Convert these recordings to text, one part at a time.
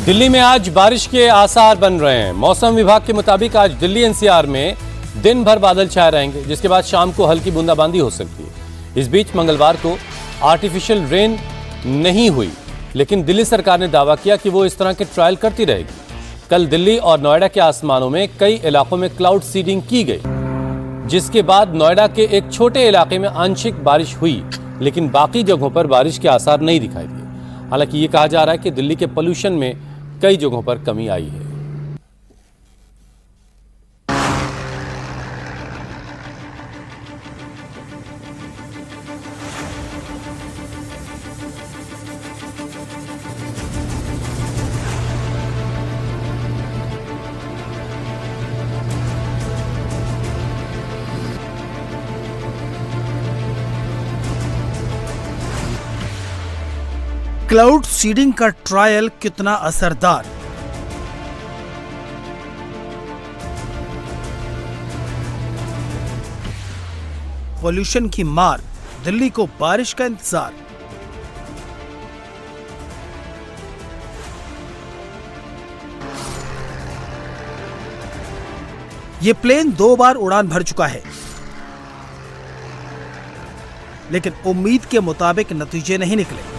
दिल्ली में आज बारिश के आसार बन रहे हैं। मौसम विभाग के मुताबिक आज दिल्ली एनसीआर में दिन भर बादल छाए रहेंगे, जिसके बाद शाम को हल्की बूंदाबांदी हो सकती है। इस बीच मंगलवार को आर्टिफिशियल रेन नहीं हुई, लेकिन दिल्ली सरकार ने दावा किया कि वो इस तरह के ट्रायल करती रहेगी। कल दिल्ली और नोएडा के आसमानों में कई इलाकों में क्लाउड सीडिंग की गई, जिसके बाद नोएडा के एक छोटे इलाके में आंशिक बारिश हुई, लेकिन बाकी जगहों पर बारिश के आसार नहीं दिखाई दिए। हालांकि ये कहा जा रहा है कि दिल्ली के पोल्यूशन में कई जगहों पर कमी आई है। क्लाउड सीडिंग का ट्रायल कितना असरदार? पोल्यूशन की मार, दिल्ली को बारिश का इंतजार। ये प्लेन 2 बार उड़ान भर चुका है, लेकिन उम्मीद के मुताबिक नतीजे नहीं निकले।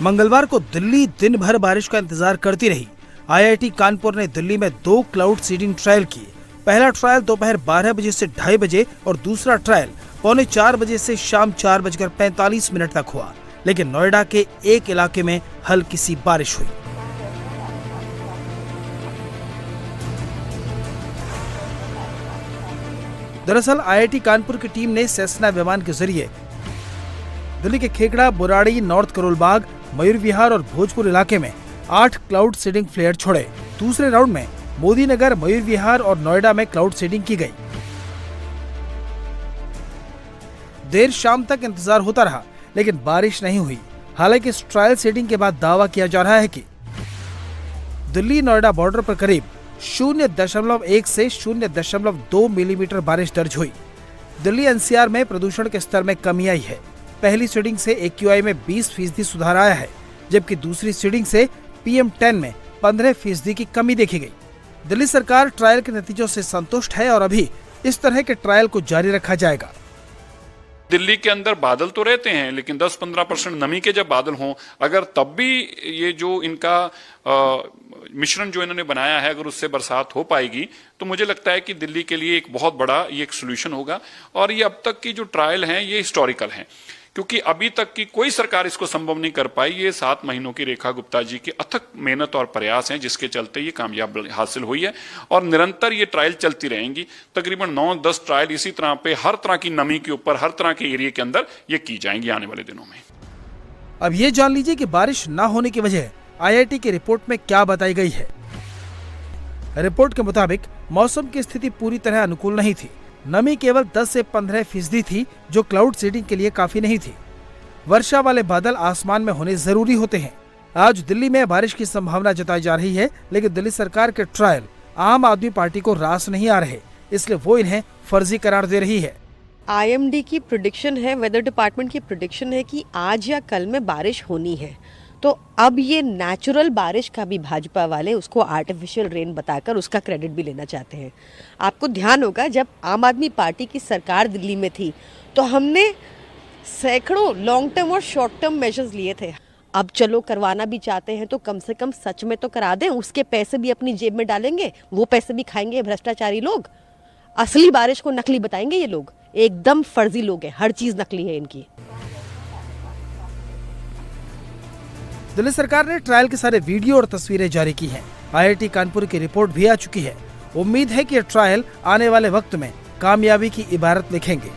मंगलवार को दिल्ली दिन भर बारिश का इंतजार करती रही। आईआईटी कानपुर ने दिल्ली में 2 क्लाउड सीडिंग ट्रायल किए। पहला ट्रायल दोपहर 12 बजे से 2:30 बजे और दूसरा ट्रायल पौने 4 बजे से शाम 4:45 तक हुआ, लेकिन नोएडा के एक इलाके में हल्की सी बारिश हुई। दरअसल आईआईटी कानपुर की टीम ने सेस्ना विमान के जरिए दिल्ली के खेखड़ा, बुराड़ी, नॉर्थ करोलबाग, मयूर विहार और भोजपुर इलाके में 8 क्लाउड सीडिंग फ्लेयर छोड़े। दूसरे राउंड में मोदी नगर, मयूर विहार और नोएडा में क्लाउड सीडिंग की गई। देर शाम तक इंतजार होता रहा, लेकिन बारिश नहीं हुई। हालांकि इस ट्रायल सीडिंग के बाद दावा किया जा रहा है कि दिल्ली नोएडा बॉर्डर पर करीब 0.1 से 0.2 मिलीमीटर बारिश दर्ज हुई। दिल्ली एनसीआर में प्रदूषण के स्तर में कमी आई है। पहली सीडिंग से AQI में 20% सुधार आया है, जबकि दूसरी सीडिंग से PM10 में 15% की कमी देखी गई। दिल्ली सरकार ट्रायल के नतीजों से संतुष्ट है और अभी इस तरह के ट्रायल को जारी रखा जाएगा। दिल्ली के अंदर बादल तो रहते हैं, लेकिन 10-15% नमी के जब बादल हों, अगर तब भी ये जो इनका मिश्रण जो इन्होंने बनाया है, अगर उससे बरसात हो पाएगी, तो मुझे लगता है कि दिल्ली के लिए एक बहुत बड़ा ये एक सोल्यूशन होगा। और ये अब तक की जो ट्रायल हैं ये हिस्टोरिकल हैं, क्योंकि अभी तक की कोई सरकार इसको संभव नहीं कर पाई। ये 7 महीनों की रेखा गुप्ता जी की अथक मेहनत और प्रयास हैं, जिसके चलते ये कामयाब हासिल हुई है। और निरंतर ये ट्रायल चलती रहेंगी। तकरीबन 9-10 ट्रायल इसी तरह पे हर तरह की नमी के ऊपर, हर तरह के एरिया के अंदर ये की जाएंगी आने वाले दिनों में। अब ये जान लीजिए कि बारिश न होने की वजह आईआईटी की रिपोर्ट में क्या बताई गई है। रिपोर्ट के मुताबिक मौसम की स्थिति पूरी तरह अनुकूल नहीं थी। नमी केवल 10 से 15% थी, जो क्लाउड सीडिंग के लिए काफी नहीं थी। वर्षा वाले बादल आसमान में होने जरूरी होते हैं। आज दिल्ली में बारिश की संभावना जताई जा रही है, लेकिन दिल्ली सरकार के ट्रायल आम आदमी पार्टी को रास नहीं आ रहे, इसलिए वो इन्हें फर्जी करार दे रही है। IMD की प्रेडिक्शन है, वेदर डिपार्टमेंट की प्रेडिक्शन है कि आज या कल में बारिश होनी है। तो अब ये नेचुरल बारिश का भी भाजपा वाले उसको आर्टिफिशियल रेन बताकर उसका क्रेडिट भी लेना चाहते हैं। आपको ध्यान होगा, जब आम आदमी पार्टी की सरकार दिल्ली में थी तो हमने सैकड़ों लॉन्ग टर्म और शॉर्ट टर्म मेजर्स लिए थे। अब चलो करवाना भी चाहते हैं तो कम से कम सच में तो करा दें, उसके पैसे भी अपनी जेब में डालेंगे, वो पैसे भी खाएंगे भ्रष्टाचारी लोग। असली बारिश को नकली बताएंगे ये लोग, एकदम फर्जी लोग हैं, हर चीज नकली है इनकी। दिल्ली सरकार ने ट्रायल के सारे वीडियो और तस्वीरें जारी की हैं। आईआईटी कानपुर की रिपोर्ट भी आ चुकी है। उम्मीद है कि ये ट्रायल आने वाले वक्त में कामयाबी की इबारत लिखेंगे।